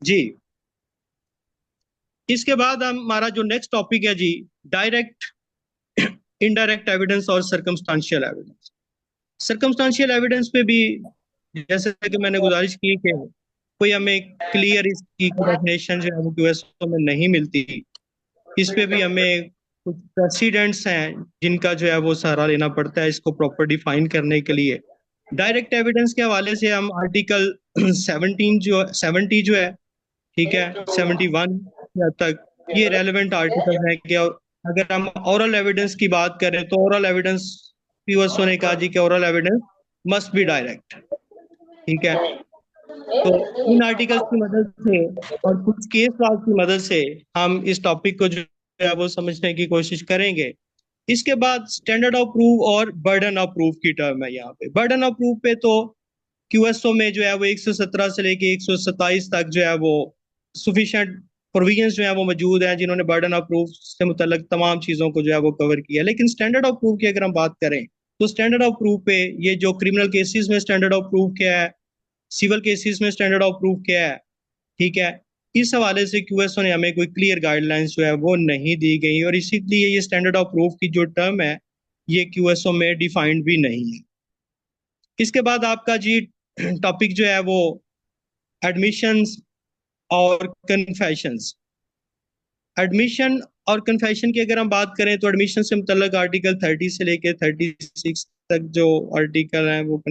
जी। इसके बाद हमारा जो नेक्स्ट टॉपिक है जी, डायरेक्ट इनडायरेक्ट एविडेंस और सर्कमस्टांशियल एविडेंस। सर्कमस्टांशियल एविडेंस पे भी जैसे कि मैंने गुजारिश की कि कोई हमें क्लियर इसकी डेफिनेशन जो है वो यूएसओ में नहीं मिलती। इस पे भी हमें कुछ प्रेसिडेंट्स हैं जिनका जो है वो सहारा लेना पड़ता है इसको प्रॉपर डिफाइन करने के लिए। डायरेक्ट एविडेंस के हवाले से हम आर्टिकल 17 जो 70 जो है, ठीक है, 71 तक ये रेलेवेंट आर्टिकल है कि अगर हम ओरल एविडेंस की बात करें तो ओरल एविडेंस यूएसओ ने कहा जी कि oral evidence must be direct. ठीक है, तो इन आर्टिकल्स की मदद से और कुछ केस लॉ की मदद से हम इस टॉपिक को जो है वो समझने की कोशिश करेंगे। इसके बाद स्टैंडर्ड ऑफ प्रूफ और बर्डन ऑफ प्रूफ की टर्म है यहाँ पे। बर्डन ऑफ प्रूफ पे तो क्यूएसओ में जो है वो 117 से लेके 127 तक जो है वो सुफिशिएंट प्रोविजंस जो है वो मौजूद हैं जिन्होंने बर्डन ऑफ प्रूफ से मुतल्लिक तमाम चीजों को जो है वो कवर किया। लेकिन स्टैंडर्ड ऑफ प्रूफ की अगर हम बात करें तो स्टैंडर्ड ऑफ प्रूफ पे ये जो क्रिमिनल केसेस में स्टैंडर्ड ऑफ प्रूफ क्या है, सिविल केसेस में स्टैंडर्ड ऑफ प्रूफ क्या है, ठीक है, इस हवाले से क्यूएसओ ने हमें कोई क्लियर गाइडलाइंस जो है वो नहीं दी गई और इसीलिए ये स्टैंडर्ड ऑफ प्रूफ की जो टर्म है ये क्यूएसओ में डिफाइंड भी नहीं है। इसके बाद आपका जी टॉपिक जो है वो एडमिशंस और कन्फेशंस। एडमिशन और कन्फेशन की अगर हम बात करें तो एडमिशन से मुतल्लिक आर्टिकल 30 से लेके 36 तक जो आर्टिकल हैं वो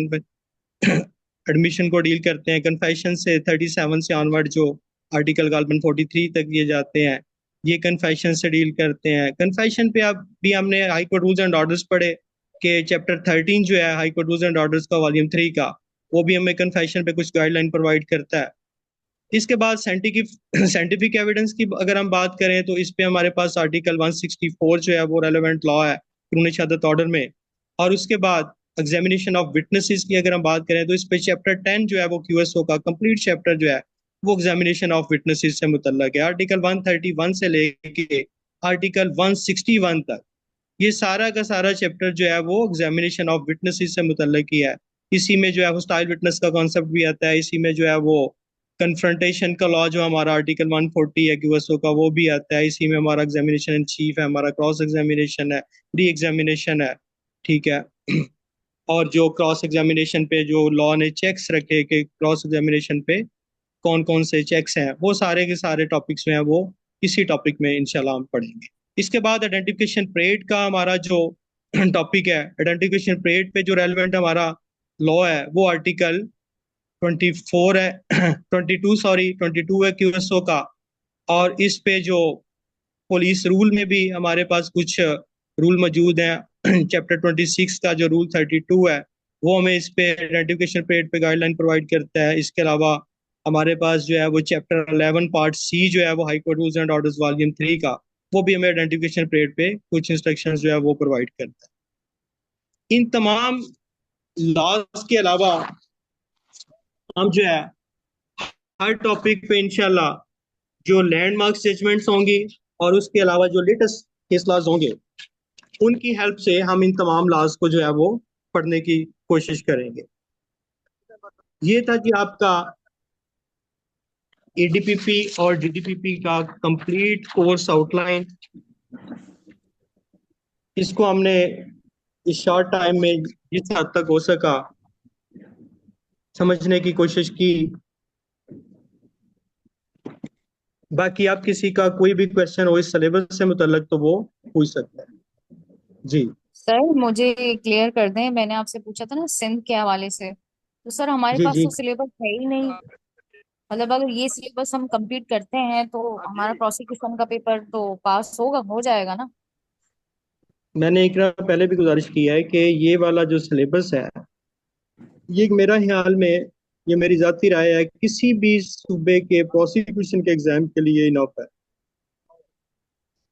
एडमिशन को डील करते हैं। कन्फेशन से 37 से ऑनवर्ड जो आर्टिकल गालबन 43 तक ये जाते हैं, ये कन्फेशन से डील करते हैं। कन्फेशन पे अब भी हमने high court rules and orders पढ़े कि चैप्टर 13 जो है high court rules and orders का वॉल्यूम 3 का, वो भी हमें कन्फेशन पे कुछ गाइडलाइन प्रोवाइड करता है। इसके बाद साइंटिफिक एविडेंस की अगर हम बात करें तो इस पे हमारे पास आर्टिकल 164 जो है वो रेलेवेंट लॉ है कानून शहादत ऑर्डर में। और उसके बाद एग्जामिनेशन ऑफ विटनेसेस की अगर हम बात करें तो इस पे चैप्टर 10 जो है वो क्यूएसओ का कंप्लीट चैप्टर जो है वो एग्जामिनेशन ऑफ विटनेसेस से मुतल्लक है। आर्टिकल 131 से लेके आर्टिकल 161 तक ये सारा का सारा चैप्टर जो है वो एग्जामिनेशन ऑफ विटनेसेस से मुतल्लक ही है। इसी में जो है हॉस्टाइल विटनेस का कॉन्सेप्ट भी आता है, इसी में जो है वो कन्फ्रंटेशन का लॉ जो हमारा आर्टिकल 140 है क्यूएसओ का वो भी आता है। इसी में हमारा एग्जामिनेशन इन चीफ है, हमारा क्रॉस एग्जामिनेशन है, री एग्जामिनेशन है, ठीक है। और जो क्रॉस एग्जामिनेशन पे जो लॉ ने चेक्स रखे कि क्रॉस एग्जामिनेशन पे कौन कौन से चेक्स हैं, वो सारे के सारे टॉपिक्स में है वो इसी टॉपिक में इंशाल्लाह हम पढ़ेंगे। इसके बाद आइडेंटिफिकेशन परेड का हमारा जो टॉपिक है, आइडेंटिफिकेशन परेड पे जो रेलिवेंट हमारा लॉ है वो आर्टिकल 24 है 22 है क्यूएसओ का। और इस पे जो पुलिस रूल में भी हमारे पास कुछ रूल मौजूद हैं चैप्टर 26 का जो रूल 32 है वो हमें इस पे आइडेंटिफिकेशन परेड पे गाइडलाइन प्रोवाइड करता है। इसके अलावा हमारे पास जो है वो चैप्टर 11 पार्ट सी जो है वो high court rules and orders volume 3 का, वो भी हमें आइडेंटिफिकेशन परेड पे कुछ इंस्ट्रक्शंस जो है वो प्रोवाइड करता है। इन तमाम लॉज के अलावा हम जो है हर टॉपिक पे इंशाल्लाह जो लैंडमार्क जजमेंट्स होंगी और उसके अलावा जो लेटेस्ट केस लॉज होंगे उनकी हेल्प से हम इन तमाम लॉज को जो है वो पढ़ने की कोशिश करेंगे। ये था कि आपका एडीपीपी और डीडीपीपी का कंप्लीट कोर्स आउटलाइन। इसको हमने इस शॉर्ट टाइम में जिस हद तक हो सका समझने की कोशिश की। बाकी आप किसी का कोई भी क्वेश्चन हो इस सिलेबस से मुतल्लिक तो वो पूछ सकते हैं। जी सर मुझे क्लियर कर दें, मैंने आपसे पूछा था ना सिंध के हवाले से, तो सर हमारे जी पास जी। तो सिलेबस है ही नहीं। मतलब अगर ये सिलेबस हम कंप्लीट करते हैं तो हमारा प्रोसिक्यूशन का पेपर तो पास होगा, हो जाएगा ना? मैंने एक बार पहले भी गुजारिश की है कि ये वाला जो सिलेबस है ये मेरा ख्याल में, ये मेरी जाती राय है, किसी भी सूबे के प्रोसिक्यूशन के एग्जाम के लिए इनफ है।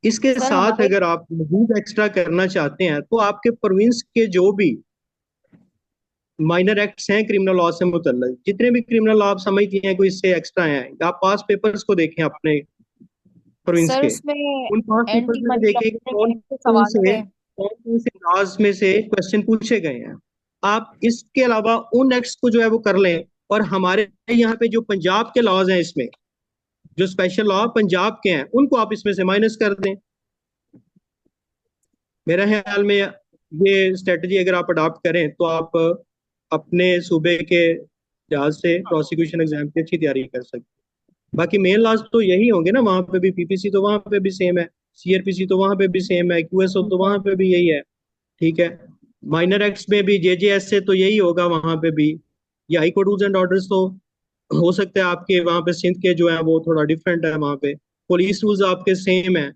इसके सर साथ हमारे अगर आप मजीद एक्स्ट्रा करना चाहते हैं तो आपके प्रोविंस के जो भी माइनर एक्ट्स हैं क्रिमिनल लॉ से मुतल्लिक, जितने भी क्रिमिनल लॉ आप समझती हैं कोई इससे एक्स्ट्रा हैं, आप पास पेपर्स को देखें अपने प्रोविंस सर के। उसमें उन पास पेपर्स एंटी में मनी देखिए कि लॉन्ड्रिंग के सवाल थे। कौन कौन से लॉज में से क्वेश्चन पूछे गए हैं। आप इसके अलावा उन एक्ट्स को जो है वो कर लें। और हमारे यहाँ पे जो पंजाब के लॉज हैं इसमें जो स्पेशल लॉ पंजाब के हैं उनको आप इसमें से माइनस कर दें। मेरे ख्याल में ये स्ट्रेटजी अगर आप अडॉप्ट करें तो आप अपने सूबे के लिहाज से प्रोसिक्यूशन एग्जाम की अच्छी तैयारी कर सकते हैं। बाकी मेन लॉज तो यही होंगे ना, वहां पे भी पीपीसी तो वहां पे भी सेम है, सीआरपीसी तो वहां पे भी सेम है, क्यूएसओ तो वहां पे भी यही है। ठीक है, माइनर एक्ट्स में भी जेजेएस से तो यही होगा वहां पे भी। ये high court rules and orders तो हो सकता है आपके वहां पे सिंध के जो है वो थोड़ा डिफरेंट है, वहां पे पुलिस रूल्स आपके सेम है,